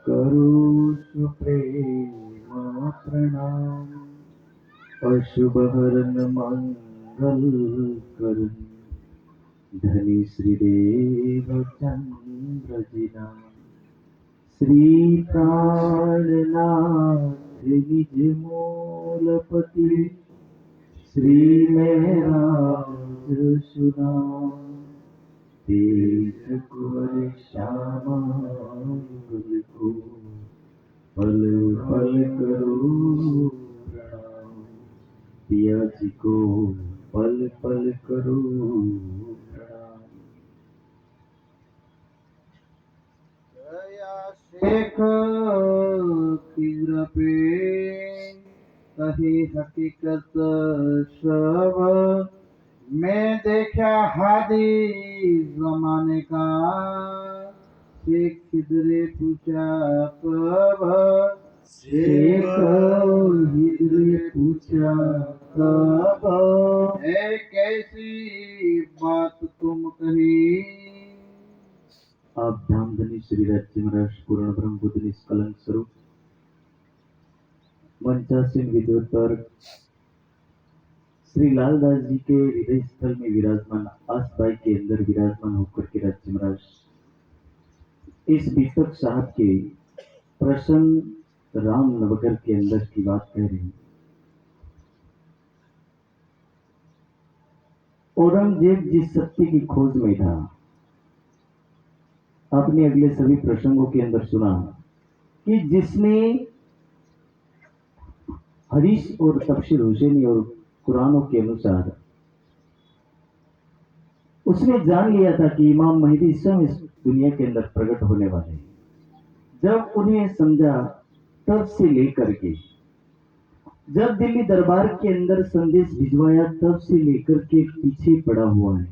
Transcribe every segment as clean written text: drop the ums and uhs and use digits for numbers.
करोषु प्रेम प्रणाम। अशुभ हरन मंगल करन धनी श्रीदेव चंद्र जिना। श्री प्राणनाथ निज मूलपति श्री महराज सुना। तेज कुंवर श्यामा अंगुल को पल पल करो प्रणाम। पिया जी को पल पल करो प्रणाम। शेख खिज्र पे कही हकीकत सब मैं देखा हादी जमाने का। शेख खिजरे पूछा कब शेख खिजरे पूछा कब एक कैसी बात तुम कही। आप धामधनी श्री राज्य महाराज पूर्ण ब्रह्म बुद्ध निष्कलंक स्वरूप मंचासीन विद्वत्तर श्री लालदास जी के हृदय स्थल में विराजमान आसपाई के अंदर विराजमान होकर के राज्य महाराज इस बीतक साहब के प्रसन्न राम नवगर के अंदर की बात कह रहे हैं। औरंगजेब जिस सत्य की खोज में था, आपने अगले सभी प्रसंगों के अंदर सुना कि जिसने हदीस और तफसीर हुसैनी और कुरानों के अनुसार उसने जान लिया था कि इमाम महदी स्वयं इस दुनिया के अंदर प्रकट होने वाले हैं। जब उन्हें समझा तब से लेकर के जब दिल्ली दरबार के अंदर संदेश भिजवाया तब से लेकर के पीछे पड़ा हुआ है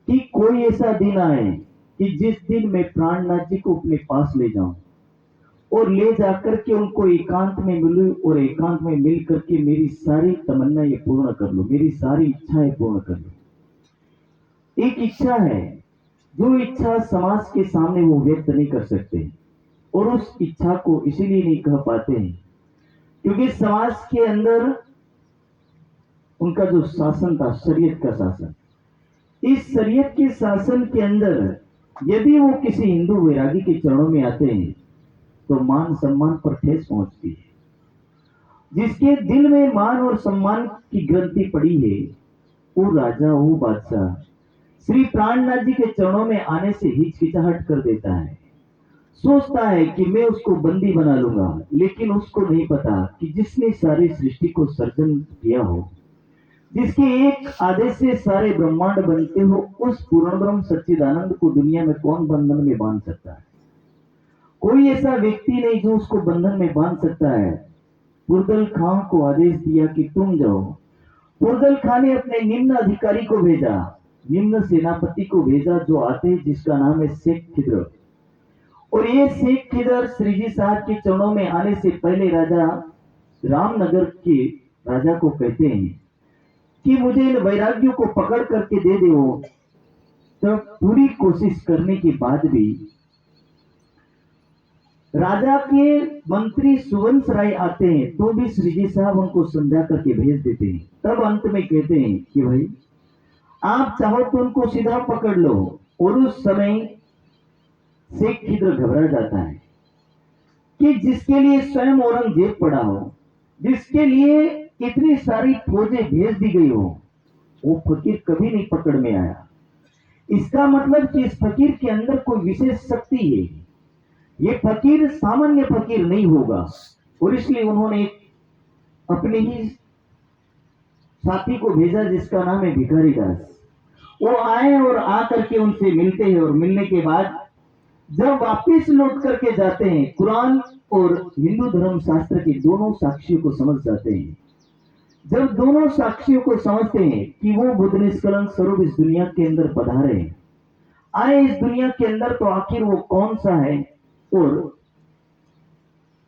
कि कोई ऐसा दिन आए कि जिस दिन मैं प्राणनाथ जी को अपने पास ले जाऊं और ले जाकर के उनको एकांत में मिलूं और एकांत में मिल करके मेरी सारी तमन्नाएं पूर्ण कर लो, मेरी सारी इच्छाएं पूर्ण कर लो। एक इच्छा है जो इच्छा समाज के सामने वो व्यक्त नहीं कर सकते और उस इच्छा को इसीलिए नहीं कह पाते हैं क्योंकि समाज के अंदर उनका जो शासन था, शरीयत का शासन, इस शरीयत के शासन के अंदर यदि वो किसी हिंदू वैरागी के चरणों में आते हैं तो मान सम्मान पर ठेस पहुंचती है। जिसके दिल में मान और सम्मान की ग्रंथि पड़ी है वो राजा, वो बादशाह श्री प्राणनाथ जी के चरणों में आने से हिचकिचाहट कर देता है। सोचता है कि मैं उसको बंदी बना लूंगा, लेकिन उसको नहीं पता कि जिसने सारी सृष्टि को सर्जन किया हो, जिसके एक आदेश से सारे ब्रह्मांड बनते हो, उस पूर्ण ब्रह्म सच्चिदानंद को दुनिया में कौन बंधन में बांध सकता है? कोई ऐसा व्यक्ति नहीं जो उसको बंधन में बांध सकता है। पुरदल खां को आदेश दिया कि तुम जाओ। पुरदल खां ने अपने निम्न अधिकारी को भेजा, निम्न सेनापति को भेजा जो आते, जिसका नाम है शेख खिदर। और ये शेख खिदर श्री जी साहब के चरणों में आने से पहले राजा रामनगर के राजा को कहते हैं कि मुझे इन वैरागियों को पकड़ करके दे दो। तो पूरी कोशिश करने के बाद भी राजा के मंत्री सुवंश राय आते हैं तो भी श्रीजी साहब उनको समझा करके भेज देते हैं। तब अंत में कहते हैं कि भाई आप चाहो तो उनको सीधा पकड़ लो। और उस समय शेख खिदर घबरा जाता है कि जिसके लिए स्वयं औरंगजेब पड़ा हो, जिसके लिए इतनी सारी फौजें भेज दी गई हो, वो फकीर कभी नहीं पकड़ में आया। इसका मतलब कि इस फकीर के अंदर कोई विशेष शक्ति है, ये फकीर सामान्य फकीर नहीं होगा। और इसलिए उन्होंने अपने ही साथी को भेजा जिसका नाम है भिखारी दास। वो आए और आकर के उनसे मिलते हैं और मिलने के बाद जब वापिस लौट करके जाते हैं, कुरान और हिंदू धर्म शास्त्र के दोनों साक्षियों को समझ जाते हैं। जब दोनों साक्षियों को समझते हैं कि वो बुद्ध निष्कलंक स्वरूप इस दुनिया के अंदर पधारे हैं, आए इस दुनिया के अंदर, तो आखिर वो कौन सा है और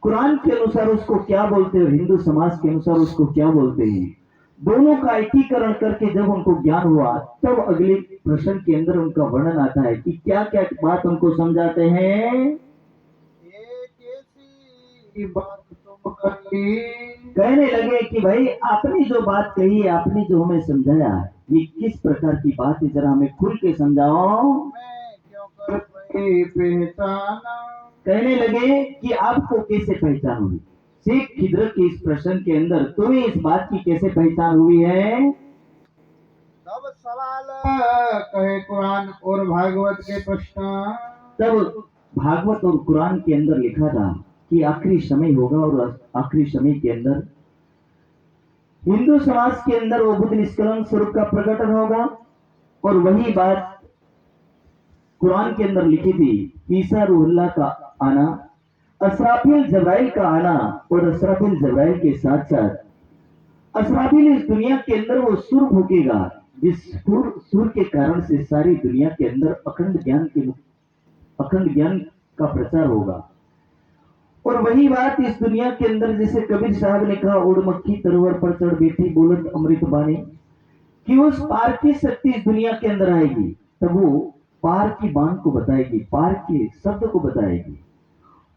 कुरान के अनुसार उसको क्या बोलते हैं और हिंदू समाज के अनुसार उसको क्या बोलते हैं, दोनों का एकीकरण करके जब उनको ज्ञान हुआ, तब अगले प्रश्न के अंदर उनका वर्णन आता है कि क्या क्या बात उनको समझाते हैं। एक ऐसी बात तुम कही, कहने लगे कि भाई आपने जो बात कही है, आपने जो हमें समझाया, ये किस प्रकार की बात है, जरा हमें खुल के समझाओ। मैं क्यों कर पाई पहचाना। कहने लगे कि आपको कैसे पहचान हुई। शेख खिद्र के इस प्रश्न के अंदर तुम्हें इस बात की कैसे पहचान हुई है। तब सवाल कहे कुरान और भागवत के प्रश्न। तब भागवत और कुरान के अंदर लिखा था कि आखिरी समय होगा, और आखिरी समय के अंदर हिंदू समाज के अंदर वो बुद्ध निष्कलंक स्वरूप का प्रकटन होगा। और वही बात कुरान के अंदर लिखी थी, ईसा रूहुल्लाह का आना, असराफिल जब्राइल का आना, और असराफिल जब्राइल के साथ साथ असराफिल इस दुनिया के अंदर वो सुर फूकेगा, जिस सुर के कारण से सारी दुनिया के अंदर अखंड ज्ञान का प्रचार होगा। और वही बात इस दुनिया के अंदर, जैसे कबीर साहब ने कहा, उड़ मक्खी तरवर पर चढ़ बैठी बोलत अमृत बाणी, कि उस पार की शक्ति इस दुनिया के अंदर आएगी, तब वो पार की बात को बताएगी, पार के शब्द को बताएगी।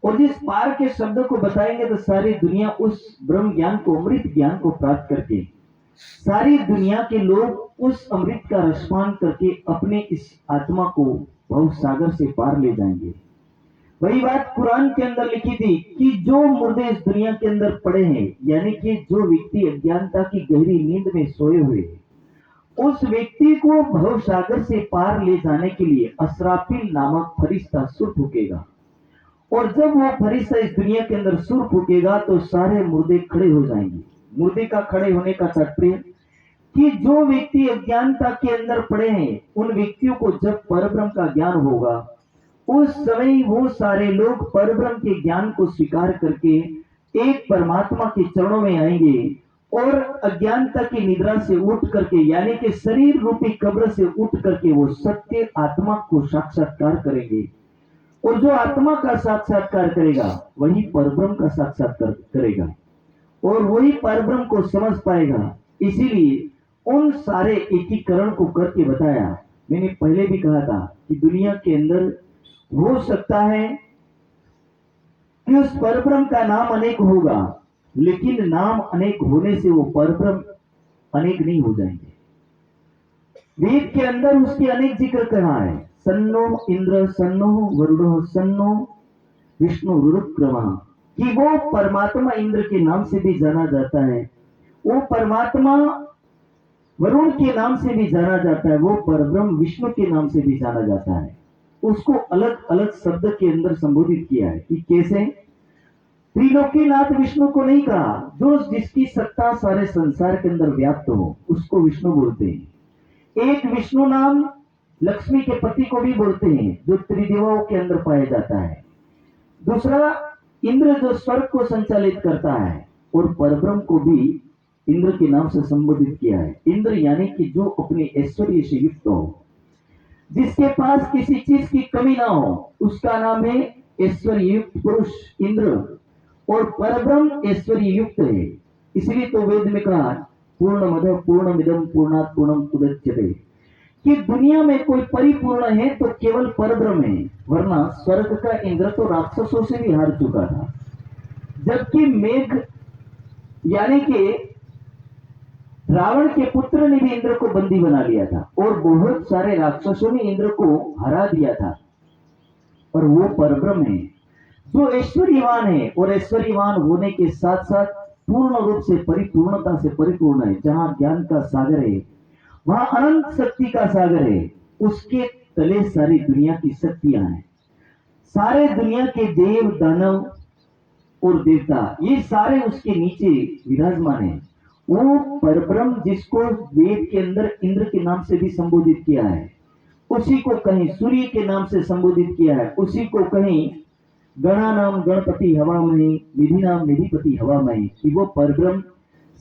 और जिस पार के शब्द को बताएंगे तो सारी दुनिया उस ब्रह्म ज्ञान को, अमृत ज्ञान को प्राप्त करके सारी दुनिया के लोग उस अमृत का रसपान करके अपने इस आत्मा को भव सागर से पार ले जाएंगे। वही बात कुरान के अंदर लिखी थी कि जो मुर्दे इस दुनिया के अंदर पड़े हैं, यानी कि जो व्यक्ति अज्ञानता की गहरी नींद में सोए हुए हैं, उस व्यक्ति को भव सागर से पार ले जाने के लिए असराफिल नामक फरिश्ता सुर फूकेगा। और जब वो फरिश्ता इस दुनिया के अंदर सुर फूकेगा तो सारे मुर्दे खड़े हो जाएंगे। मुर्दे का खड़े होने का तात्पर्य कि जो व्यक्ति अज्ञानता के अंदर पड़े हैं, उन व्यक्तियों को जब परब्रह्म का ज्ञान होगा, उस समय वो सारे लोग परब्रह्म के ज्ञान को स्वीकार करके एक परमात्मा के चरणों में आएंगे, और अज्ञानता की निद्रा से उठ करके, यानी कि शरीर रूपी कब्र से उठ करके वो सत्य आत्मा को साक्षात्कार करेंगे। और जो आत्मा का साक्षात्कार करेगा वही परब्रह्म का साक्षात्कार करेगा, और वही परब्रह्म को समझ पाएगा। इसीलिए उन सारे एकीकरण को करके बताया। मैंने पहले भी कहा था कि दुनिया के अंदर हो सकता है कि उस परब्रह्म का नाम अनेक होगा, लेकिन नाम अनेक होने से वो परब्रह्म अनेक नहीं हो जाएंगे। वेद के अंदर उसके अनेक जिक्र कहा है, सन्नो इंद्र सन्नो वरुण सन्नो विष्णु रुद्रमा, कि वो परमात्मा इंद्र के नाम से भी जाना जाता है, वो परमात्मा वरुण के नाम से भी जाना जाता है, वो परब्रह्म विष्णु के नाम से भी जाना जाता है। उसको अलग अलग शब्द के अंदर संबोधित किया है कि कैसे त्रिलोकीनाथ विष्णु को नहीं कहा, जो जिसकी सत्ता सारे संसार के अंदर व्याप्त हो उसको विष्णु बोलते हैं। एक विष्णु नाम लक्ष्मी के पति को भी बोलते हैं, जो त्रिदेवाओं के अंदर पाया जाता है। दूसरा इंद्र, जो स्वर्ग को संचालित करता है, और परब्रह्म को भी इंद्र के नाम से संबोधित किया है। इंद्र यानी कि जो अपने ऐश्वर्य से युक्त हो, जिसके पास किसी चीज की कमी ना हो, उसका नाम है ऐश्वर्य युक्त पुरुष इंद्र। और परब्रह्म ऐश्वर्य युक्त है। इसलिए तो वेद में कहा पूर्णमद पूर्णमिदं पूर्णात् पूर्णम उदच्यते, कि दुनिया में कोई परिपूर्ण है तो केवल परब्रह्म है, वरना स्वर्ग का इंद्र तो राक्षसों से भी हार चुका था। जबकि मेघ यानी कि रावण के पुत्र ने भी इंद्र को बंदी बना लिया था, और बहुत सारे राक्षसों ने इंद्र को हरा दिया था। और वो परब्रह्म है जो ऐश्वर्यवान है, और ऐश्वर्यवान होने के साथ साथ पूर्ण रूप से परिपूर्णता से परिपूर्ण है। जहां ज्ञान का सागर है वहां अनंत शक्ति का सागर है, उसके तले सारी दुनिया की शक्तियां हैं। सारे दुनिया के देव दानव और देवता ये सारे उसके नीचे विराजमान है। वो परब्रह्म जिसको वेद के अंदर इंद्र के नाम से भी संबोधित किया है, उसी को कहीं सूर्य के नाम से संबोधित किया है, उसी को कहीं गणा नाम गणपति हवामय, निधि नाम निधिपति हवामय, कि वो परब्रह्म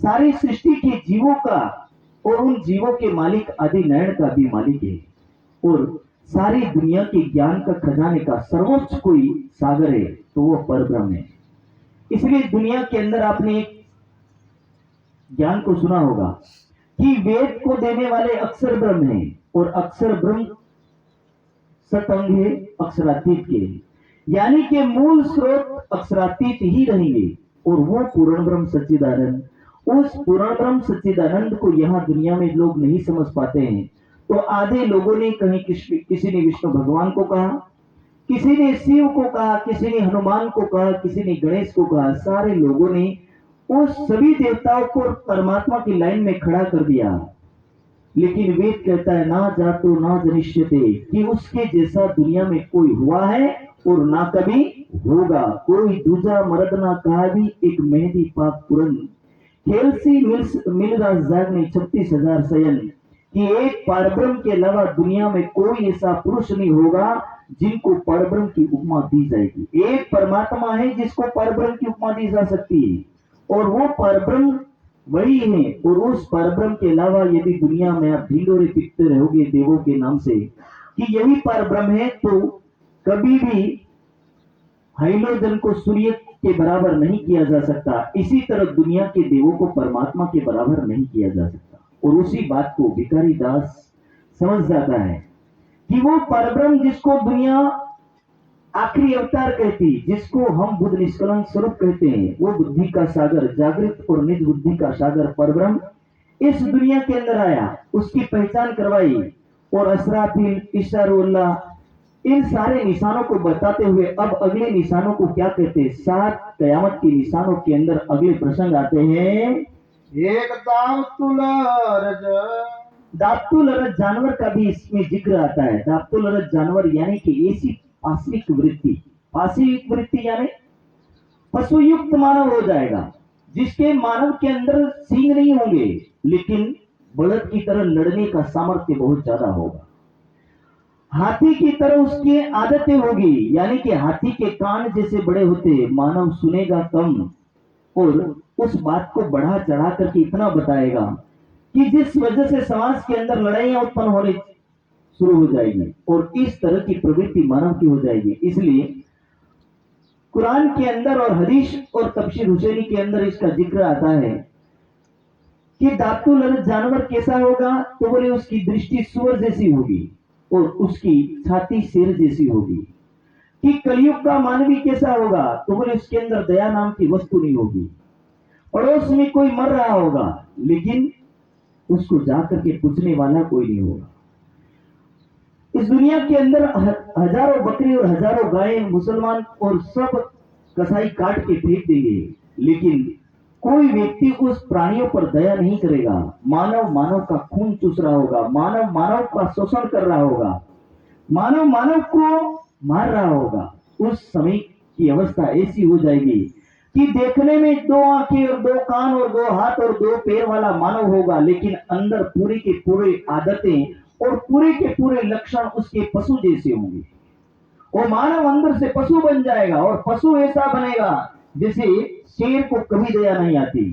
सारी सृष्टि के जीवों का और उन जीवों के मालिक आदि नयन का भी मालिक है, और सारी दुनिया के ज्ञान का खजाने का सर्वोच्च कोई सागर है तो वो परब्रह्म है। इसलिए दुनिया के अंदर आपने एक ज्ञान को सुना होगा कि वेद को देने वाले अक्षर ब्रह्म है, और अक्षर ब्रह्म सतंग है अक्षरातीत के, यानी कि मूल स्रोत अक्षरातीत ही रहेंगे। और वो पूर्ण ब्रह्म सच्चिदानंद, उस पूर्ण ब्रह्म सच्चिदानंद को यहाँ दुनिया में लोग नहीं समझ पाते हैं। तो आधे लोगों ने कहीं किसी ने विष्णु भगवान को कहा, किसी ने शिव को कहा, किसी ने हनुमान को कहा, किसी ने गणेश को कहा। सारे लोगों ने उस सभी देवताओं को परमात्मा की लाइन में खड़ा कर दिया। लेकिन वेद कहता है ना जातो ना जनिष्यते, कि उसके जैसा दुनिया में कोई हुआ है और ना कभी होगा। कोई दूजा मर्द ना कहा भी एक मेहंदी पाक पुरन, खेलसी मिल जाग में 36,000 सयन, कि एक परब्रह्म के अलावा दुनिया में कोई ऐसा पुरुष नहीं होगा जिनको परब्रह्म की उपमा दी जाएगी। एक परमात्मा है जिसको परब्रह्म की उपमा दी जा सकती है, और वो परब्रह्म वही है। और उस परब्रह्म के अलावा यदि दुनिया में आप ढिंडोरे पीटते रहोगे देवों के नाम से कि यही परब्रह्म है, तो कभी भी हाइड्रोजन को सूर्य के बराबर नहीं किया जा सकता। इसी तरह दुनिया के देवों को परमात्मा के बराबर नहीं किया जा सकता। और उसी बात को भिखारी दास समझ जाता है कि वो परब्रह्म जिसको दुनिया आखिरी अवतार कहती, जिसको हम बुद्ध निष्कलंक स्वरूप कहते हैं, वो बुद्धि का सागर, जागृत और निज बुद्धि का सागर परब्रह्म इस दुनिया के अंदर आया, उसकी पहचान करवाई। और असराफिल, इशारुल्लाह, इन सारे निशानों को बताते हुए अब अगले निशानों को क्या कहते हैं। 7 कयामत के निशानों के अंदर अगले प्रसंग आते हैं। एक दातुलरज, दातुलरज जानवर का भी इसमें जिक्र आता है। दातुलरज जानवर यानी कि ऐसी पाश्विक वृत्ति, पाश्विक वृत्ति यानी पशुयुक्त मानव हो जाएगा, जिसके मानव के अंदर सींग नहीं होंगे, लेकिन बलद की तरह लड़ने का सामर्थ्य बहुत ज्यादा होगा। हाथी की तरह उसकी आदतें होगी, यानी कि हाथी के कान जैसे बड़े होते, मानव सुनेगा कम और उस बात को बढ़ा चढ़ा करके इतना बताएगा कि जिस वजह से समाज के अंदर लड़ाइयां उत्पन्न होने शुरू हो जाएगी, और इस तरह की प्रवृत्ति मानव की हो जाएगी। इसलिए कुरान के अंदर और हदीस और तफसीर हुसैनी के अंदर इसका जिक्र आता है कि दातुल जानवर कैसा होगा, तो बोले उसकी दृष्टि सूअर जैसी होगी और उसकी छाती शेर जैसी होगी। कि कलयुग का मानवी कैसा होगा, तो बोले उसके अंदर दया नाम की वस्तु नहीं होगी। पड़ोस में कोई मर रहा होगा, लेकिन उसको जाकर के पूछने वाला कोई नहीं होगा। इस दुनिया के अंदर हजारों बकरी और हजारों गायें मुसलमान और सब कसाई काट के फेंक देंगे, लेकिन कोई व्यक्ति उस प्राणियों पर दया नहीं करेगा। मानव मानव का खून चूस रहा होगा, मानव मानव का शोषण कर रहा होगा, मानव मानव को मार रहा होगा। उस समय की अवस्था ऐसी हो जाएगी कि देखने में 2 आंखें और 2 कान और 2 हाथ और 2 पैर वाला मानव होगा, लेकिन अंदर पूरे के पूरे आदतें और पूरे के पूरे लक्षण उसके पशु जैसे होंगे। वो मानव अंदर से पशु बन जाएगा, और पशु ऐसा बनेगा जैसे शेर को कभी दया नहीं आती।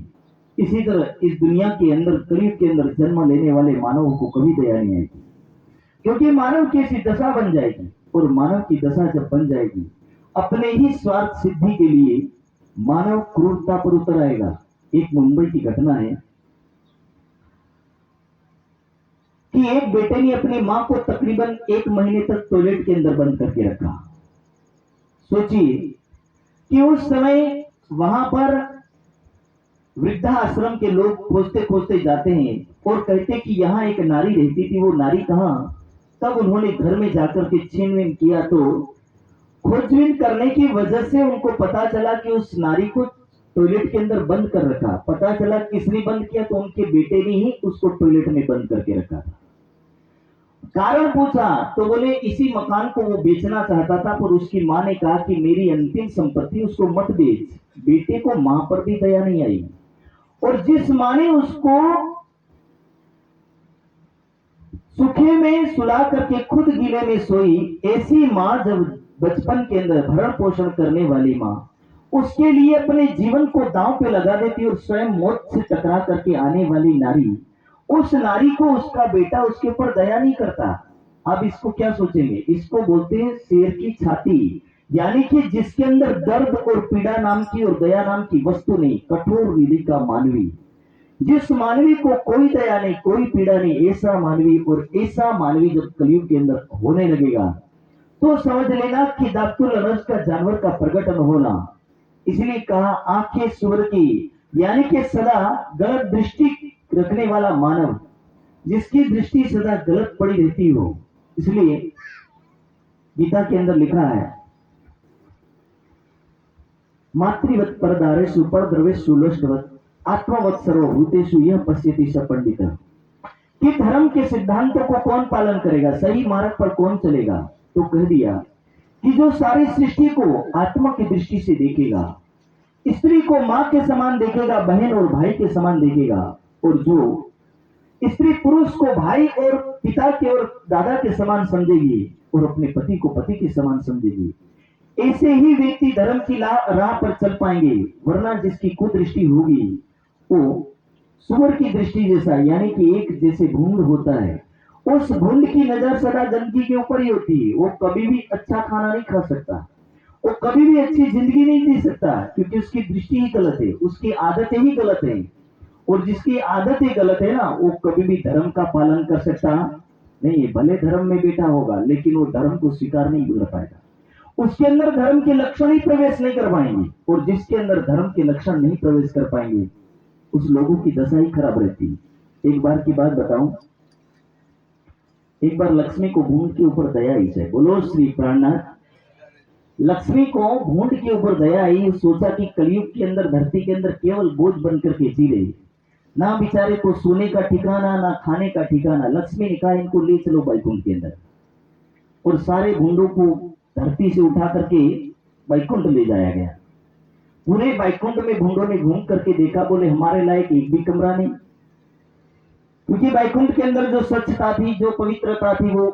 इसी तरह इस दुनिया के अंदर कलयुग के अंदर जन्म लेने वाले मानवों को कभी दया नहीं आएगी, क्योंकि मानव की ऐसी दशा बन जाएगी। और मानव की दशा जब बन जाएगी, अपने ही स्वार्थ सिद्धि के लिए मानव क्रूरता पर उतर आएगा। एक मुंबई की घटना है कि एक बेटे ने अपनी मां को तकरीबन 1 महीने तक टॉयलेट के अंदर बंद करके रखा। सोचिए कि उस समय वहां पर वृद्धा आश्रम के लोग खोजते खोजते जाते हैं और कहते कि यहाँ एक नारी रहती थी, वो नारी कहाँ। तब उन्होंने घर में जाकर के छीनबीन किया, तो खोजबीन करने की वजह से उनको पता चला कि उस नारी को टॉयलेट के अंदर बंद कर रखा। पता चला किसने बंद किया, तो उनके बेटे ने ही उसको टॉयलेट में बंद करके रखा था। कारण पूछा तो बोले इसी मकान को वो बेचना चाहता था, पर उसकी मां ने कहा कि मेरी अंतिम संपत्ति उसको मत बेच। बेटे को मां पर भी दया नहीं आई, और जिस मां ने उसको सूखे में सुला करके खुद गीले में सोई, ऐसी मां जब बचपन के अंदर भरण पोषण करने वाली मां उसके लिए अपने जीवन को दांव पे लगा देती और स्वयं मौत से टकरा करके आने वाली नारी, उस नारी को उसका बेटा उसके ऊपर दया नहीं करता। अब इसको क्या सोचेंगे, इसको बोलते हैं शेर की छाती, यानी कि जिसके अंदर दर्द और पीड़ा नाम की और दया नाम की वस्तु नहीं, कठोर हृदय का मानवी। जिस मानवी को कोई दया नहीं, कोई पीड़ा नहीं, ऐसा मानवी, और ऐसा मानवी जब कलयुग के अंदर होने लगेगा तो समझ लेना कि दातुल रस का जानवर का प्रकटन होना। इसलिए कहा आंखें सुअर की, यानी कि सदा गलत दृष्टि रखने वाला मानव, जिसकी दृष्टि सदा गलत पड़ी रहती हो। इसलिए गीता के अंदर लिखा है मातृवत परदारेषु परद्रवेषु लुष्टवत आत्मवत सर्वभूतेषु यह पश्यति स पंडित, कि धर्म के सिद्धांतों को कौन पालन करेगा, सही मार्ग पर कौन चलेगा। तो कह दिया कि जो सारी सृष्टि को आत्मा की दृष्टि से देखेगा, स्त्री को मां के समान देखेगा, बहन और भाई के समान देखेगा, और जो स्त्री पुरुष को भाई और पिता के और दादा के समान समझेगी और अपने पति को पति के समान समझेगी, ऐसे ही व्यक्ति धर्म की राह पर चल पाएंगे। वरना जिसकी कुदृष्टि होगी वो सुअर की दृष्टि जैसा, यानी कि एक जैसे भूंड होता है, उस भूंड की नजर सदा गंदगी के ऊपर ही होती है। वो कभी भी अच्छा खाना नहीं खा सकता, वो कभी भी अच्छी जिंदगी नहीं जी सकता, क्योंकि उसकी दृष्टि ही गलत है, उसकी आदतें ही गलत है। और जिसकी आदतें गलत है ना, वो कभी भी धर्म का पालन कर सकता नहीं है। भले धर्म में बैठा होगा लेकिन वो धर्म को स्वीकार नहीं कर पाएगा, उसके अंदर धर्म के लक्षण ही प्रवेश नहीं कर पाएंगे। और जिसके अंदर धर्म के लक्षण नहीं प्रवेश कर पाएंगे उस लोगों की दशा ही खराब रहती है। एक बार की बात बताऊं, एक बार लक्ष्मी को भूंड के ऊपर दया आई है। बोलो श्री प्राणनाथ। लक्ष्मी को भूंड के ऊपर दया आई, सोचा कि कलयुग के अंदर धरती के अंदर केवल बोझ बन करके जी रही, ना बेचारे को सोने का ठिकाना, ना खाने का ठिकाना। लक्ष्मी ने कहा इनको ले चलो बैकुंठ के अंदर, और सारे भूंडों को धरती से उठा करके बैकुंठ ले जाया गया। पूरे बैकुंठ में भूंडों ने घूम करके देखा, बोले हमारे लायक एक भी कमरा नहीं, क्योंकि बैकुंठ के अंदर जो स्वच्छता थी, जो पवित्रता थी, वो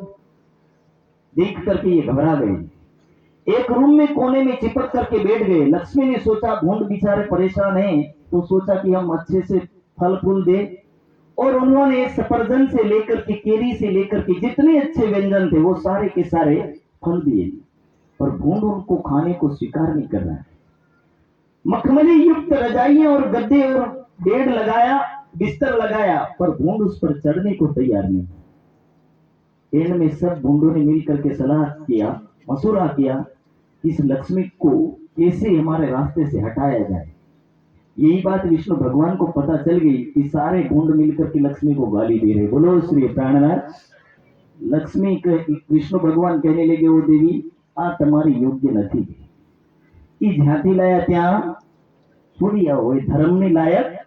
देख करके ये घबरा गए। एक रूम में कोने में चिपक करके बैठ गए। लक्ष्मी ने सोचा भूंड बेचारे परेशान हैं, तो सोचा कि हम अच्छे से फल फूल दे, और उन्होंने सफरजन से लेकर के केरी से लेकर के जितने अच्छे व्यंजन थे वो सारे के सारे फल दिए, पर भूंड उनको खाने को स्वीकार नहीं कर रहा है। मखमली युक्त रजाइयां और गद्दे और बेड लगाया, बिस्तर लगाया, पर भूंड उस पर चढ़ने को तैयार नहीं। एंड में सब भूंडों ने मिलकर के सलाह किया, मशुरा किया, इस लक्ष्मी को कैसे हमारे रास्ते से हटाया जाए। यही बात विष्णु भगवान को पता चल गई कि सारे भूंड मिलकर के लक्ष्मी को गाली दे रहे। बोलो श्री प्राणनाथ। लक्ष्मी के विष्णु भगवान कहने लगे, वो देवी आ तुम्हारी योग्य नहीं, ई झांकी लाया त्या छोड़ी आओ, धर्म ने लायक,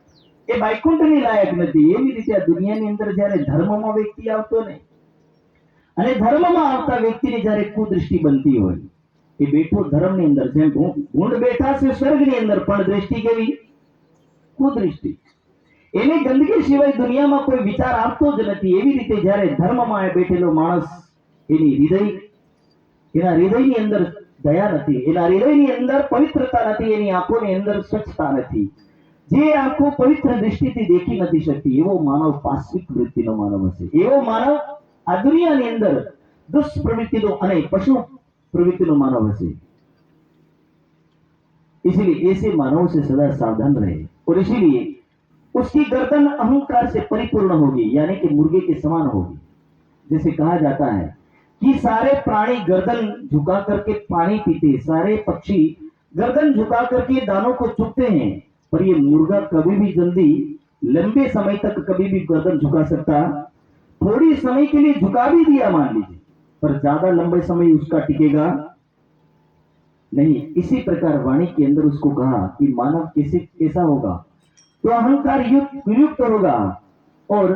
એ વૈકુંઠની લાયક નથી। એવી રીતે આ દુનિયાની અંદર જ્યારે ધર્મમાં વ્યક્તિ આવતો ને, અને ધર્મમાં આવતા વ્યક્તિની જ્યારે કુદૃષ્ટિ બનતી હોય, એ બેઠો ધર્મની અંદર, જેમ ભૂંડ બેઠા છે સ્વર્ગની અંદર, પણ દ્રષ્ટિ કેવી? કુદૃષ્ટિ। એને ગંદકી સિવાય દુનિયામાં કોઈ વિચાર આવતો જ નથી। એવી રીતે જ્યારે ધર્મમાં બેઠેલો માણસ, એની એના હૃદયની અંદર દયા નથી, એના હૃદયની અંદર પવિત્રતા નથી, એની આંખોની અંદર સ્વચ્છતા નથી। જે આંખો પવિત્ર દૃષ્ટિથી દેખી નથી શકતી એવો માનવ પાશ્વિક વૃત્તિનો માનવ હશે। એવો માનવ આ દુનિયાની અંદર દુષ્પ્રવૃત્તિનો અને પશુ પ્રવૃત્તિનો માનવ હશે। इसलिए ऐसे मानव से सदा सावधान रहे। और इसीलिए उसकी गर्दन अहंकार से परिपूर्ण होगी, यानी कि मुर्गे के समान होगी। जैसे कहा जाता है कि सारे प्राणी गर्दन झुका करके पानी पीते, सारे पक्षी गर्दन झुका करके दानों को चुगते हैं, पर ये मुर्गा कभी भी जल्दी लंबे समय तक कभी भी गर्दन झुका सकता? थोड़ी समय के लिए झुका भी दिया मान लीजिए, पर ज्यादा लंबे समय उसका टिकेगा नहीं। इसी प्रकार वाणी के अंदर उसको कहा कि मानव कैसा होगा, तो अहंकार युक्त होगा। और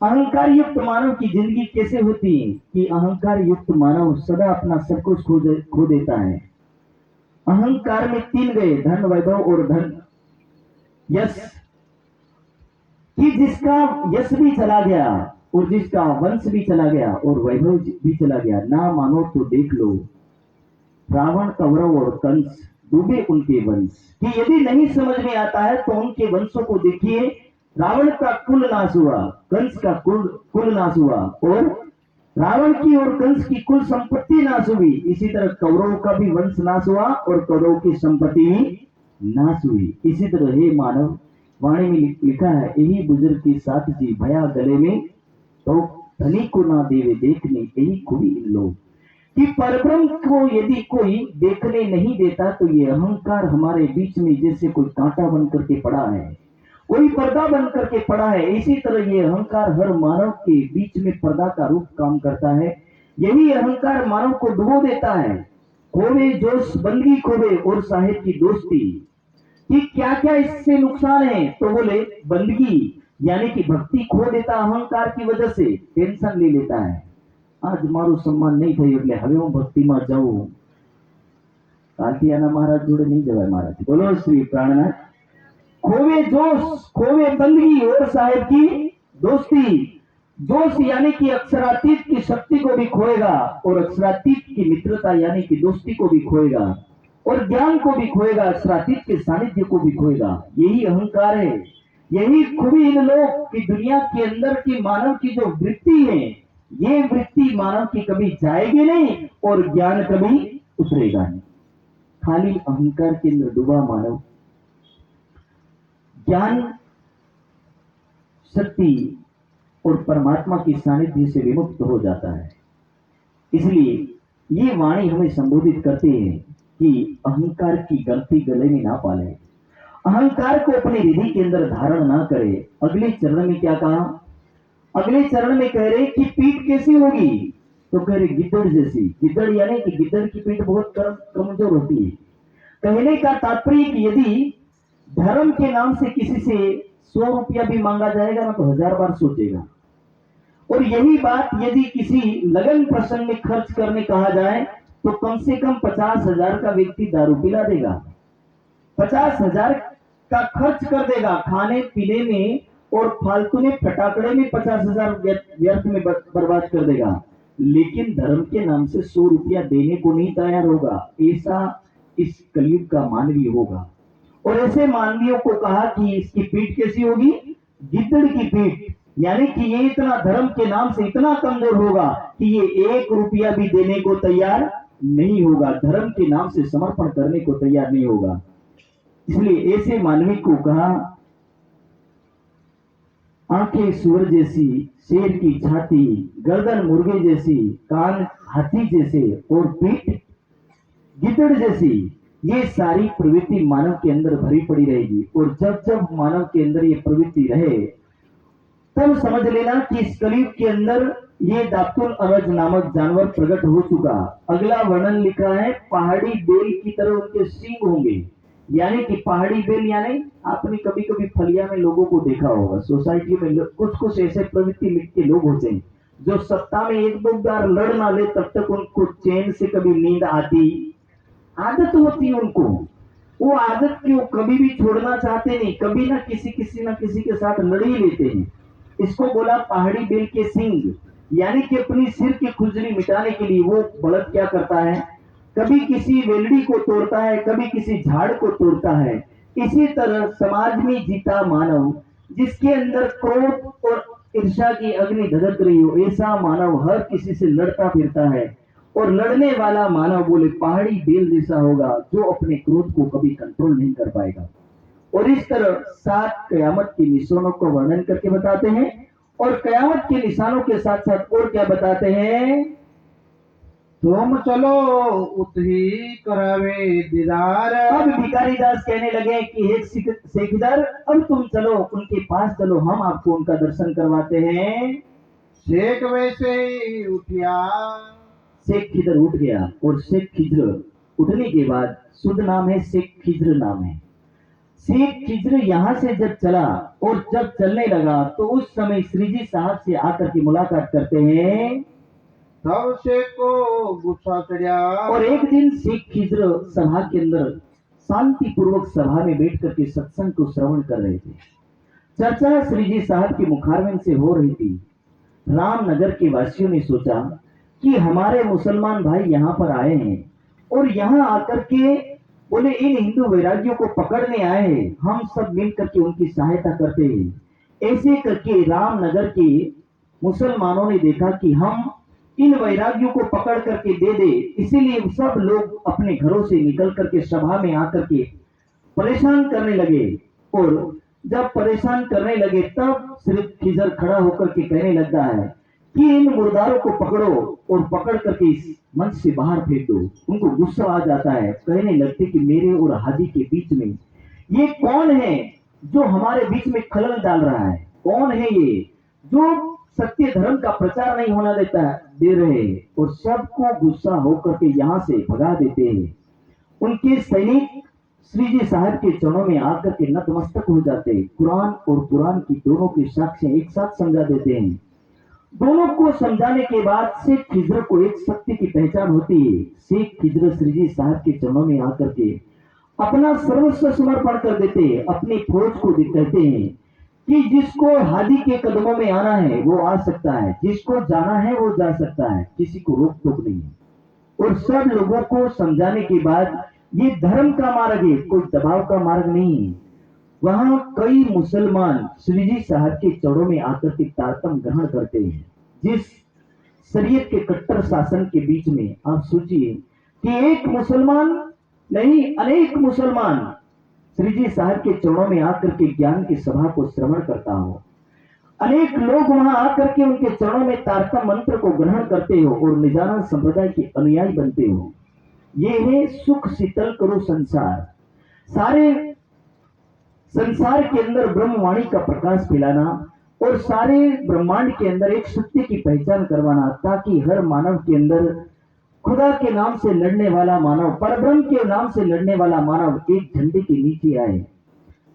अहंकार युक्त मानव की जिंदगी कैसे होती है कि अहंकार युक्त मानव सदा अपना सब कुछ खो देता है। अहंकार में तीन गए, धन, वैभव और धन यश, कि जिसका यश भी चला गया और जिसका वंश भी चला गया और वैभव भी चला गया। ना मानो तो देख लो रावण, कौरव और कंस डूबे उनके वंश, कि यदि नहीं समझ में आता है तो उनके वंशों को देखिए। रावण का कुल नाश हुआ, कंस का कुल नाश हुआ, और रावण की और कंस की कुल संपत्ति नाश हुई। इसी तरह कौरव का भी वंश नाश हुआ और कौरव की संपत्ति भी नाश हुई। इसी तरह हे मानव, वाणी में लिखा है, यही बुजुर्ग की साथ जी भया गले में, तो धनी को ना देवे देखने, यही खूबी इन लोग कि परब्रह्म को यदि कोई देखने नहीं देता तो ये अहंकार हमारे बीच में जैसे कोई कांटा बन करके पड़ा है, कोई पर्दा बन करके पड़ा है। इसी तरह ये अहंकार हर मानव के बीच में पर्दा का रूप काम करता है। यही अहंकार मानव को डुबो देता है। खोवे जोश बंदगी खोवे और साहिब की दोस्ती, कि क्या क्या इससे नुकसान है, तो बोले बंदगी यानी कि भक्ति खो देता अहंकार की वजह से, टेंशन ले लेता है। आज मारू सम्मान नहीं थયું એટલે હવે હું ભક્તિમાં જાઉં, કાલથી આના મહારાજ જોડે નહીં જવાય महाराज। बोलो श्री प्राणनाथ। खोवे जोश, खोवे बंदगी और साहेब की दोस्ती। जोश यानी कि अक्षरातीत की शक्ति को भी खोएगा और अक्षरातीत की मित्रता यानी कि दोस्ती को भी खोएगा और ज्ञान को भी खोएगा, अक्षरातीत के सानिध्य को भी खोएगा। यही अहंकार है, यही खूबी इन लोग की दुनिया के अंदर की मानव की जो वृत्ति है, ये वृत्ति मानव की कभी जाएगी नहीं और ज्ञान कभी उतरेगा नहीं। खाली अहंकार के अंदर डूबा मानव ज्ञान शक्ति और परमात्मा की सानिध्य से विमुक्त हो जाता है। इसलिए ये वाणी हमें संबोधित करते हैं कि अहंकार की गलती गले में ना पाले, अहंकार को अपने हृदय के अंदर धारण ना करे। अगले चरण में क्या कहा? अगले चरण में कह रहे कि पीठ कैसी होगी, तो कह रहे गिद्दड़ जैसी। गिद्दड़ यानी कि गिद्दड़ की पीठ बहुत कमजोर होती है। कहने का तात्पर्य कि यदि धर्म के नाम से किसी से 100 रुपया भी मांगा जाएगा ना तो 1000 बार सोचेगा। और यही बात यदि किसी लगन प्रसंग में खर्च करने कहा जाए तो कम से कम 50,000 का व्यक्ति दारू पिला देगा, 50,000 का खर्च कर देगा खाने पीने में, और फालतू में फटाकड़े में 50,000 व्यर्थ में बर्बाद कर देगा। लेकिन धर्म के नाम से 100 रुपया देने को नहीं तैयार होगा। ऐसा इस कलयुग का मानवीय होगा। और ऐसे मानवीयों को कहा कि इसकी पीठ कैसी होगी? गिद्दड़ की पीठ, यानी कि ये इतना धर्म के नाम से इतना कमजोर होगा कि ये 1 रुपया भी देने को तैयार नहीं होगा, धर्म के नाम से समर्पण करने को तैयार नहीं होगा। इसलिए ऐसे मानवी को कहा, आंखें सूअर जैसी, शेर की छाती, गर्दन मुर्गे जैसी, कान हाथी जैसे और पीठ गिद्दड़ जैसी। ये सारी प्रवृत्ति मानव के अंदर भरी पड़ी रहेगी। और जब जब मानव के अंदर ये प्रवृत्ति रहे तब समझ लेना कि इस कलयुग के अंदर ये दातुल अरज नामक जानवर प्रकट हो चुका। अगला वर्णन लिखा है, पहाड़ी बेल की तरह उनके सींग होंगे। यानी कि पहाड़ी बेल यानी आपने कभी कभी फलिया में लोगों को देखा होगा, सोसाइटी में कुछ कुछ ऐसे प्रवृत्ति के लोग होते हैं जो सप्ताह में 1-2 बार लड़ ना ले तब तक उनको चैन से कभी नींद आती, आदत होती है उनको। वो आदत क्यों कभी भी छोड़ना चाहते नहीं, कभी ना किसी के साथ लड़ ही लेते हैं। इसको बोला पहाड़ी बेल के सिंग। यानी कि अपनी सिर की खुजली मिटाने के लिए वो बलद क्या करता है, कभी किसी वेलड़ी को तोड़ता है, कभी किसी झाड़ को तोड़ता है। इसी तरह समाज में जीता मानव जिसके अंदर क्रोध और ईर्ष्या की अग्नि धधक रही हो, ऐसा मानव हर किसी से लड़ता फिरता है। और लड़ने वाला मानव बोले पहाड़ी बेल जैसा होगा जो अपने क्रोध को कभी कंट्रोल नहीं कर पाएगा। और इस तरह 7 कयामत के निशानों को वर्णन करके बताते हैं। और कयामत के निशानों के साथ साथ और क्या बताते हैं? तुम चलो उतही करावे दीदार। अब भिखारी दास कहने लगे कि हे सेखदार, अब तुम चलो उनके पास चलो, हम आपको उनका दर्शन करवाते हैं। शेख वैसे ही उठिया। शेख खिजर उठ गया। और शेख खिजर उठने के बाद शुद्ध नाम है शेख खिजर नाम है। शेख खिजर यहां से जब चला और जब चलने लगा तो उस समय श्री जी साहब से आकर के मुलाकात करते हैं। तब शेख को गुस्सा चढ़ा। और एक दिन शेख खिजर सभा के अंदर शांति पूर्वक सभा में बैठ करके सत्संग को श्रवण कर रहे थे। चर्चा श्री जी साहब के मुखारविंद से हो रही थी। रामनगर के वासियों ने सोचा कि हमारे मुसलमान भाई यहाँ पर आए हैं और यहाँ आकर के बोले इन हिंदू वैरागियों को पकड़ने आए हैं, हम सब मिल करके उनकी सहायता करते हैं। ऐसे करके रामनगर के मुसलमानों ने देखा कि हम इन वैरागियों को पकड़ करके दे दे, इसीलिए सब लोग अपने घरों से निकल करके सभा में आकर के परेशान करने लगे। और जब परेशान करने लगे तब सिर्फ खिजर खड़ा होकर के कहने लगता है कि इन मुर्दारों को पकड़ो और पकड़ करके इस मंच से बाहर फेंक दो। उनको गुस्सा आ जाता है, कहने लगते कि मेरे और हादी के बीच में ये कौन है जो हमारे बीच में खलल डाल रहा है? कौन है ये जो सत्य धर्म का प्रचार नहीं होना दे रहे हैं? और सबको गुस्सा होकर के यहाँ से भगा देते हैं। उनके सैनिक श्री जी साहब के चरणों में आकर के नतमस्तक हो जाते हैं। कुरान और कुरान की दोनों की साक्ष्य एक साथ समझा देते हैं। दोनों को समझाने के बाद शेख खिजर को एक सत्य की पहचान होती है। शेख खिजर श्री जी साहब के चरणों में आकर के अपना सर्वस्व समर्पण कर देते हैं। अपनी फौज को कहते हैं कि जिसको हादी के कदमों में आना है वो आ सकता है, जिसको जाना है वो जा सकता है, किसी को रोक टोक नहीं है। और सब लोगों को समझाने के बाद ये धर्म का मार्ग है, कोई दबाव का मार्ग नहीं है। वहां कई मुसलमान श्री जी साहब के चरणों में आकर के तारतम ग्रहण करते हैं। जिस शरीयत के कट्टर शासन के बीच में आप सोचिए कि एक मुसलमान नहीं अनेक मुसलमान श्री जी साहब के चरणों में आकर के ज्ञान की सभा को श्रवण करता हो। अनेक लोग वहां आकर के उनके चरणों में तारतम मंत्र को ग्रहण करते हो और निजाना संप्रदाय के अनुयायी बनते हो। ये है सुख शीतल करो संसार। सारे संसार के अंदर ब्रह्मवाणी का प्रकाश फैलाना और सारे ब्रह्मांड के अंदर एक सत्य की पहचान करवाना, ताकि हर मानव के अंदर खुदा के नाम से लड़ने वाला मानव, परब्रह्म के नाम से लड़ने वाला मानव एक झंडे के नीचे आए।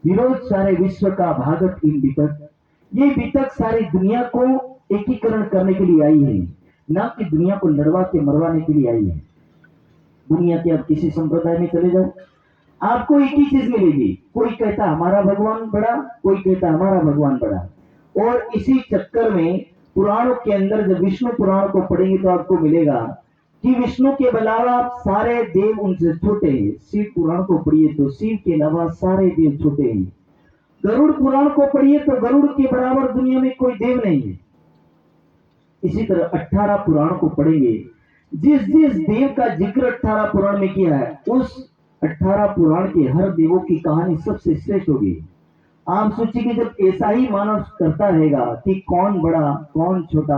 विरोध सारे विश्व का भागत इन वितक, ये वितक सारी दुनिया को एकीकरण करने के लिए आई है, ना कि दुनिया को लड़वा के मरवाने के लिए आई है। दुनिया के अब किसी संप्रदाय में चले जाओ, आपको एक ही चीज मिलेगी। कोई कहता हमारा भगवान बड़ा, कोई कहता हमारा भगवान बड़ा। और इसी चक्कर में पुराणों के अंदर जब विष्णु पुराण को पढ़ेंगे तो आपको मिलेगा कि विष्णु के अलावा सारे देव उनसे छोटे हैं। शिव पुराण को पढ़िए तो शिव के अलावा सारे देव छोटे हैं। गरुड़ पुराण को पढ़िए तो गरुड़ के बराबर दुनिया में कोई देव नहीं है। इसी तरह 18 पुराण को पढ़ेंगे, जिस जिस देव का जिक्र 18 पुराण में किया है उस 18 पुराण के हर देवों की कहानी सबसे श्रेष्ठ होगी। आप सोचिए कि जब ऐसा ही मानव करता रहेगा कि कौन बड़ा कौन छोटा,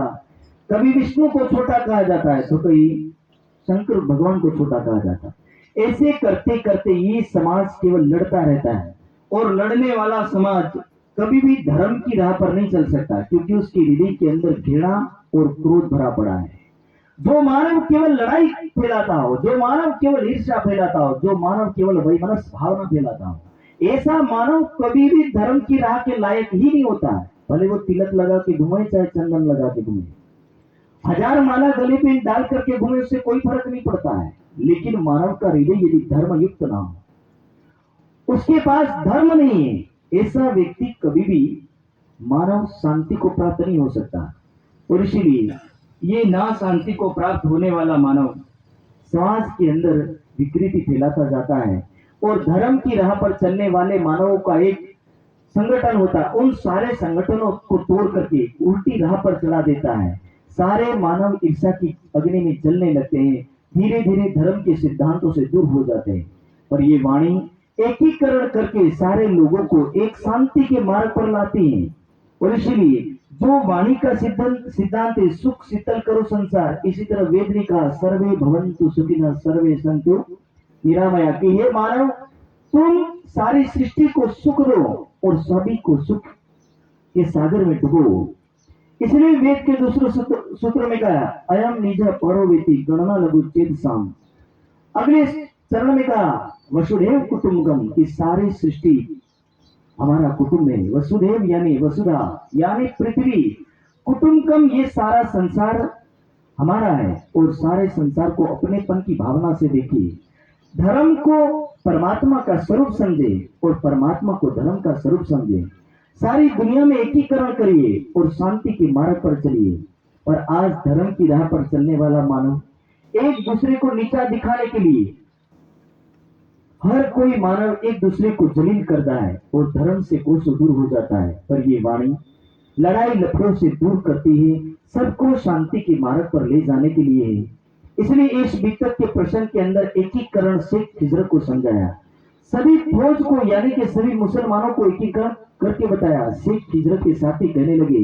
कभी विष्णु को छोटा कहा जाता है तो कभी शंकर भगवान को छोटा कहा जाता है। ऐसे करते करते ये समाज केवल लड़ता रहता है और लड़ने वाला समाज कभी भी धर्म की राह पर नहीं चल सकता, क्योंकि उसके हृदय के अंदर घृणा और क्रोध भरा पड़ा है। जो मानव केवल लड़ाई फैलाता हो, जो मानव केवल ईर्ष्या फैलाता हो, जो मानव केवल वैमनस्य भावना फैलाता हो, ऐसा मानव कभी भी धर्म की राह के लायक ही नहीं होता है। भले वो तिलक लगा के घूमे चाहे चंदन लगा के घूमे, 1000 माला गले पे डाल करके घूमे, उससे कोई फर्क नहीं पड़ता है। लेकिन मानव का हृदय यदि धर्म युक्त ना हो, उसके पास धर्म नहीं है, ऐसा व्यक्ति कभी भी मानव शांति को प्राप्त नहीं हो सकता। और इसीलिए ये ना शांति को प्राप्त होने वाला मानव समाज के अंदर विकृति फैलाता जाता है और धर्म की राह पर चलने वाले मानवों का एक संगठन होता है, उन सारे संगठनों को तोड़ करके उल्टी राह पर चला देता है। सारे मानव ईर्ष्या की अग्नि में जलने लगते हैं, धीरे धीरे धर्म के सिद्धांतों से दूर हो जाते हैं। और ये वाणी एकीकरण करके सारे लोगों को एक शांति के मार्ग पर लाती है। और इसलिए जो वाणी का सिद्धांत है सुख शीतल करो संसार, इसी तरह वेद ने कहा सर्वे भवन्तु सुखिनः सर्वे सन्तु निरामया, कि हे मानव तुम सारी सृष्टि को सुख दो और सभी को सुख के सागर में डुबो। इसलिए वेद के दूसरे सूत्र में कहा अयम निज परोवेति गणना लघु चेत साम। अगले चरण में कहा वसुधैव कुटुंबकम, की सारी सृष्टि हमारा कुटुंब है। वसुधैव यानी वसुधा यानी पृथ्वी, कुटुंबकम ये सारा संसार हमारा है। और सारे संसार को अपनेपन की भावना से देखिए, धर्म को परमात्मा का स्वरूप समझे और परमात्मा को धर्म का स्वरूप समझे। सारी दुनिया में एकीकरण करिए और शांति के मार्ग पर चलिए। और आज धर्म की राह पर चलने वाला मानव एक दूसरे को नीचा दिखाने के लिए हर कोई मानव एक दूसरे को जलील करता है और धर्म से कोसों दूर हो जाता है। पर ये वाणी लड़ाई लफड़ों से दूर करती है, सबको शांति के मार्ग पर ले जाने के लिए है। इसलिए इस वितक के प्रसंग के अंदर एकीकरण से खिजर को समझाया। सभी फौज को यानी कि सभी मुसलमानों को एकीकृत करके बताया। शेख हिजरत के साथी कहने लगे,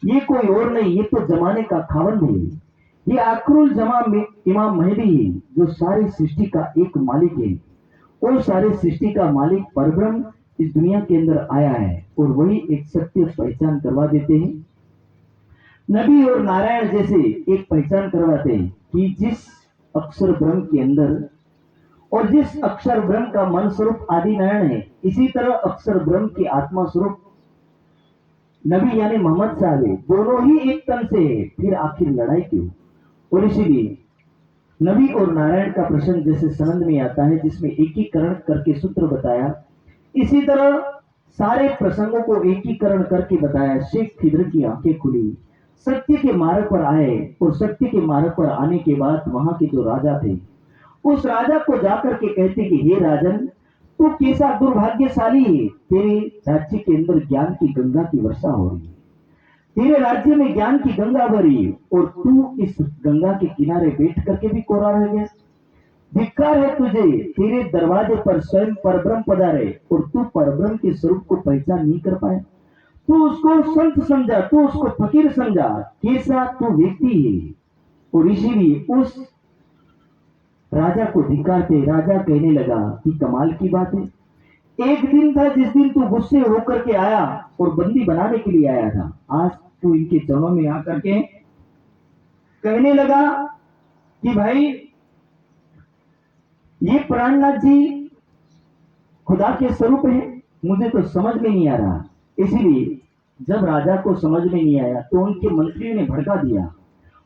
ये कोई और नहीं, ये तो जमाने का खावंद है, ये आखरुल जमा में इमाम महदी है, जो सारी सृष्टि का एक मालिक है। और सारे सृष्टि का मालिक परब्रह्म इस दुनिया के अंदर आया है और वही एक सत्य पहचान करवा देते हैं। नबी और नारायण जैसे एक पहचान करवाते हैं कि जिस अक्षर ब्रह्म के अंदर और जिस अक्षर ब्रह्म का मन स्वरूप आदि नारायण है, इसी तरह अक्षर ब्रह्म की आत्मा स्वरूप नबी यानी मोहम्मद साहब है, दोनों ही एक तन से है, फिर आखिर लड़ाई क्यों। और इसीलिए नबी और नारायण का प्रसंग जैसे संबंध में आता है जिसमें एकीकरण करके सूत्र बताया, इसी तरह सारे प्रसंगों को एकीकरण करके बताया। शेख खिदर की आंखें खुली, सत्य के मार्ग पर आए और सत्य के मार्ग पर आने के बाद वहां के जो राजा थे उस राजा को जाकर के कहते कि हे राजन, तू कैसा दुर्भाग्यशाली है, तेरे राज्य के अंदर ज्ञान की गंगा की वर्षा हो रही है, तेरे राज्य में ज्ञान की गंगा भरी है और तू इस गंगा के किनारे बैठ करके भी कोरा रह गया। धिक्कार है तुझे, तेरे दरवाजे पर स्वयं परब्रह्म पधारे और तू परब्रह्म के स्वरूप को पहचान नहीं कर पाए। तू उसको संत समझा, तू उसको फकीर समझा, कैसा तू व्यक्ति है। और इसीलिए उस राजा को धिक्कारते राजा कहने लगा कि कमाल की बात है, एक दिन था जिस दिन तू गुस्से होकर के आया और बंदी बनाने के लिए आया था, आज तू इनके चरणों में आकर के कहने लगा कि भाई ये प्राणनाथ जी खुदा के स्वरूप है, मुझे तो समझ में नहीं आ रहा। इसीलिए जब राजा को समझ में नहीं आया तो उनके मंत्रियों ने भड़का दिया।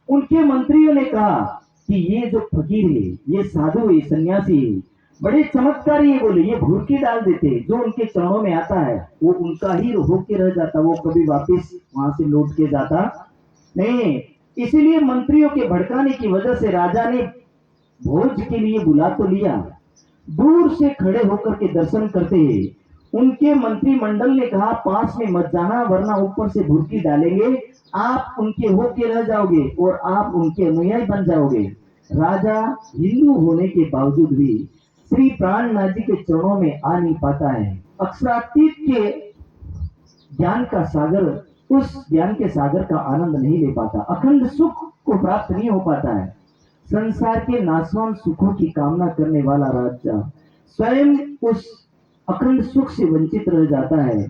उनके मंत्रियों ने कहा कि ये जो फकीर है, ये साधु है, सन्यासी है, बड़े चमत्कारी है, बोले ये भूरकी डाल देते, जो उनके चरणों में आता है वो उनका ही होके रह जाता, वो कभी वापस वहां से लौट के जाता नहीं। इसीलिए मंत्रियों के भड़काने की वजह से राजा ने भोज के लिए बुला तो लिया, दूर से खड़े होकर के दर्शन करते हैं। उनके मंत्रिमंडल ने कहा पास में मत जाना वरना ऊपर से भुरकी डालेंगे, आप उनके होके रह जाओगे और आप उनके अनुयायी बन जाओगे। राजा हिंदू होने के बावजूद भी श्री प्राणनाथ जी के चरणों में आ नहीं पाता है। अक्षरातीत के ज्ञान का सागर, उस ज्ञान के सागर का आनंद नहीं ले पाता, अखंड सुख को प्राप्त नहीं हो पाता है। संसार के नाशवान सुखों की कामना करने वाला राजा स्वयं उस अखंड सुख से वंचित रह जाता है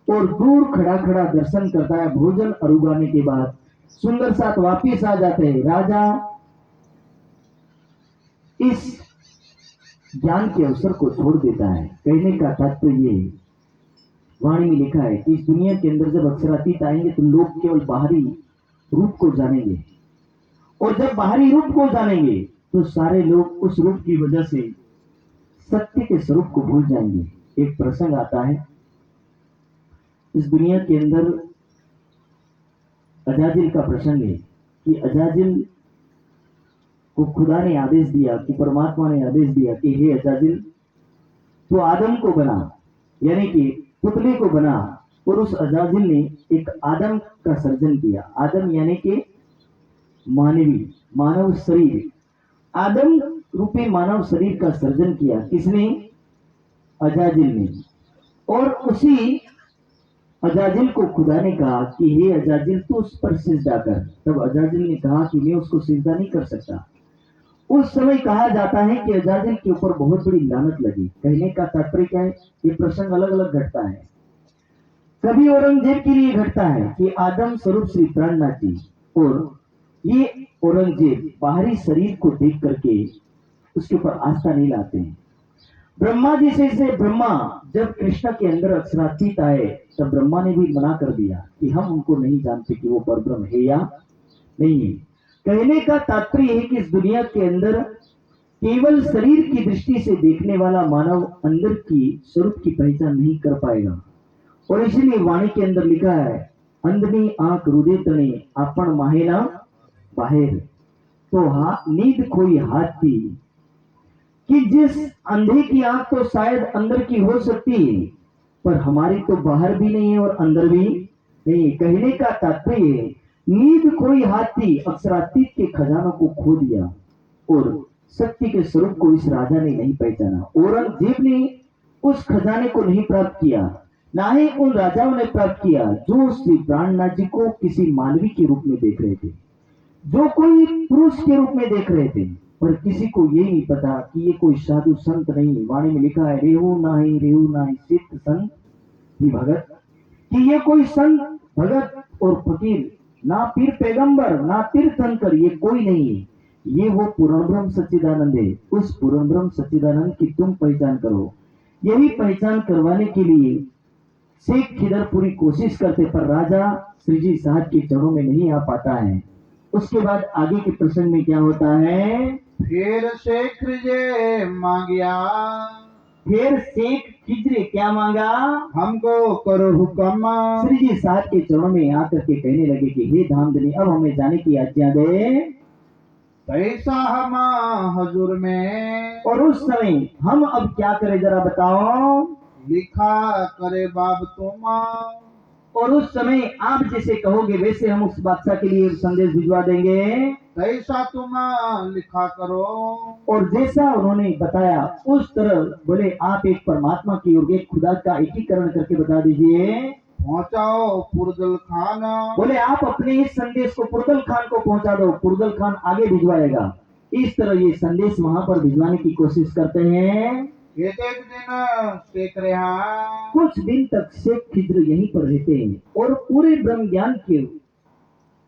और दूर खड़ा खड़ा दर्शन करता है। भोजन अरुगाने के बाद सुंदर साथ वापिस आ जाते हैं। राजा इस ज्ञान के अवसर को छोड़ देता है। कहने का तात्पर्य ये वाणी में लिखा है कि इस दुनिया के अंदर जब अक्षरातीत आएंगे तो लोग केवल बाहरी रूप को जानेंगे और जब बाहरी रूप को जानेंगे तो सारे लोग उस रूप की वजह से सत्य के स्वरूप को भूल जाएंगे। एक प्रसंग आता है, इस दुनिया के अंदर अजाजिल का प्रसंग है कि अजाजिल को खुदा ने आदेश दिया कि परमात्मा ने आदेश दिया कि हे अजाजिल, तो आदम को बना, यानी कि पुतले को बना। और उस अजाजिल ने एक आदम का सर्जन किया। आदम यानी कि मानवी मानव शरीर, आदम रूपी मानव शरीर का सर्जन किया। किसने? अजाजिल ने। और उसी अजाजिल को खुदा ने कहा कि हे अजाजिल तू उस पर सिजदा कर। तब अजाजिल ने कहा कि मैं उसको सिजदा नहीं कर सकता। उस समय कहा जाता है कि अजाजिल के ऊपर बहुत बड़ी लानत लगी। कहने का तात्पर्य क्या है? ये प्रसंग अलग अलग घटता है। कभी औरंगजेब के लिए घटता है कि आदम स्वरूप श्री प्राणनाथ जी, और ये औरंगजेब बाहरी शरीर को देख करके उसके ऊपर आस्था नहीं लाते हैं। ब्रह्मा जी से ब्रह्मा जब कृष्ण के अंदर अक्षरातीत आए तब ब्रह्मा ने भी मना कर दिया कि हम उनको नहीं जानते कि वो परब्रह्म है या नहीं है। कहने का तात्पर्य है कि इस दुनिया के अंदर केवल शरीर की दृष्टि से देखने वाला मानव अंदर की स्वरूप की पहचान नहीं कर पाएगा। और इसीलिए वाणी के अंदर लिखा है, अंधनी आंख रुदे तने आपण माहेना बाहर, तो नींद खोई हाथ थी कि जिस अंधे की आंख तो शायद अंदर की हो सकती है पर हमारी तो बाहर भी नहीं है और अंदर भी नहीं। कहने का तात्पर्य नींद खोई हाथी अक्षरातीत के खजानों को खो दिया और सत्य के स्वरूप को इस राजा ने नहीं पहचाना। औरंगजेब ने उस खजाने को नहीं प्राप्त किया, ना ही उन राजाओं ने प्राप्त किया जो श्री प्राणनाथ जी को किसी मानवी के रूप में देख रहे थे, जो कोई पुरुष के रूप में देख रहे थे। पर किसी को ये नहीं पता कि ये कोई साधु संत नहीं। वाणी में लिखा है, रेहू नाही सिद्ध संत ही भगत, कि ये कोई संत भगत और फकीर, ना पीर पैगंबर ना तीर्थंकर, ये कोई नहीं है। ये वो पूर्ण ब्रह्म सच्चिदानंद है। उस पूर्ण ब्रह्म सच्चिदानंद की तुम पहचान करो। यही पहचान करवाने के लिए शेख खिदर पूरी कोशिश करते, पर राजा श्री जी साहब के चरणों में नहीं आ पाता है। उसके बाद आगे के प्रसंग में क्या होता है? फिर शेख जे मांगिया, फिर शेख खिजरे क्या मांगा? हमको करो हुक्म। श्री जी साहब के चरणों में आकर के कहने लगे कि हे धामधनी, अब हमें जाने की आज्ञा दे। पैसा हम हजूर में, और उस समय हम अब क्या करें जरा बताओ? लिखा करे बाब तुम। और उस समय आप जैसे कहोगे वैसे हम उस बादशाह के लिए संदेश भिजवा देंगे। पैसा तुम लिखा करो। और जैसा उन्होंने बताया उस तरह बोले, आप एक परमात्मा की ओर एक खुदा का एकीकरण करके बता दीजिए। पहुंचाओ पुरदल खान। बोले आप अपने इस संदेश को पुरदल खान को पहुंचा दो, पुरदल खान आगे भिजवाएगा। इस तरह ये संदेश वहां पर भिजवाने की कोशिश करते हैं। एक दिन शेख रहा, कुछ दिन तक शेख खिज्र यहीं पर रहते हैं और पूरे ब्रह्म ज्ञान के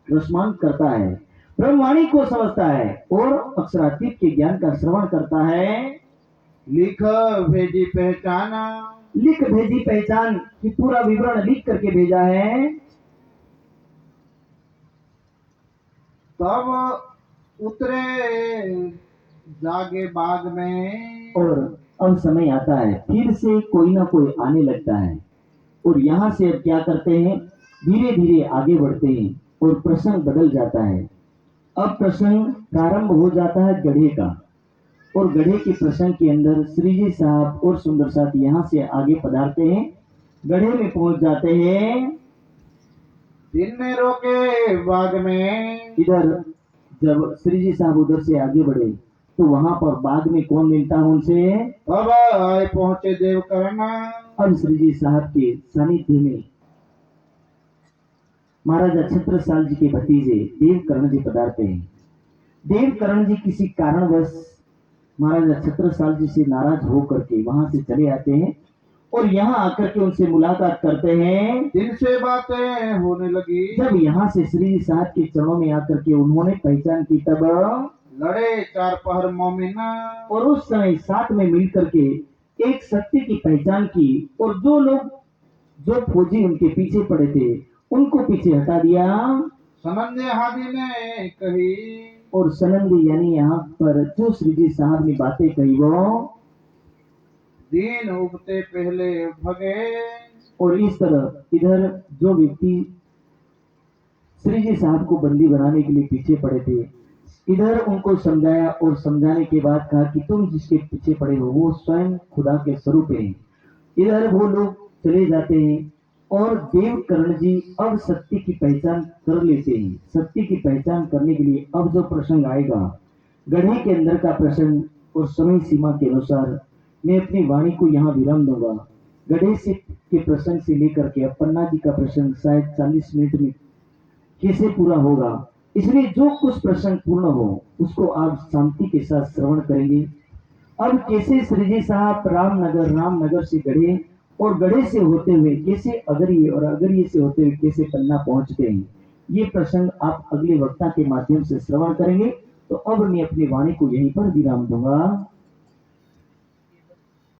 रसमान करता है, ब्रह्मवाणी को समझता है और अक्षरातीत के ज्ञान का श्रवण करता है। लिख भेजी पहचाना, लिख भेजी पहचान की पूरा विवरण लिख करके भेजा है। तब उतरे जागे बाग में। और अब समय आता है, फिर से कोई ना कोई आने लगता है और यहाँ से अब क्या करते हैं, धीरे धीरे आगे बढ़ते हैं और प्रसंग बदल जाता है। अब प्रसंग प्रारंभ हो जाता है गढ़े का, और गढ़े के प्रसंग के अंदर श्री जी साहब और सुंदर साहब यहाँ से आगे पधारते हैं, गढ़े में पहुंच जाते हैं। दिन में रोके बाग में, इधर जब श्री जी साहब उधर से आगे बढ़े तो वहां पर बाग में कौन मिलता है उनसे? अब आए पहुंचे देव करना। अब श्री जी साहब के सानिध्य में महाराजा छत्रसाल जी के भतीजे देवकर्ण जी पधारते हैं। देवकर्ण जी किसी कारणवश महाराजा छत्रसाल जी से नाराज होकर के वहां से चले आते हैं और यहाँ आकर के उनसे मुलाकात करते हैं। दिन से बातें होने लगी। जब यहाँ से श्री जी साहब के चरणों में आकर के उन्होंने पहचान की, तब लड़े चार पहर मोमिना। और उस समय साथ में मिलकर के एक सत्य की पहचान की और जो फौजी उनके पीछे पड़े थे उनको पीछे हटा दिया। सनंदे हादी ने कही, और सनंदी यानी यहाँ पर जो श्री जी साहब ने बातें कही वो दिन उगते पहले भगे। और इस तरह इधर जो व्यक्ति श्री जी साहब को बंदी बनाने के लिए पीछे पड़े थे, इधर उनको समझाया और समझाने के बाद कहा कि तुम जिसके पीछे पड़े हो वो स्वयं खुदा के स्वरूप हैं। इधर वो लोग चले जाते हैं और देवकर्ण जी अब सत्य की पहचान कर लेते हैं। सत्य की पहचान करने के लिए अब जो प्रसंग आएगा गढ़े के अंदर का प्रसंग, और समय सीमा के अनुसार मैं अपनी वाणी को यहाँ विराम दूंगा। गढ़े से के प्रसंग से लेकर के अब पन्ना जी का प्रसंग शायद 40 मिनट में कैसे पूरा होगा, इसलिए जो कुछ प्रसंग पूर्ण हो उसको आप शांति के साथ श्रवण करेंगे। अब कैसे श्री जी साहब रामनगर से गढ़े और गढ़े से होते हुए कैसे अगरिये और अगरिये से होते हुए कैसे पन्ना पहुंचते हैं, ये प्रसंग आप अगले वक्ता के माध्यम से श्रवण करेंगे। तो अब मैं अपनी वाणी को यहीं पर विराम दूंगा।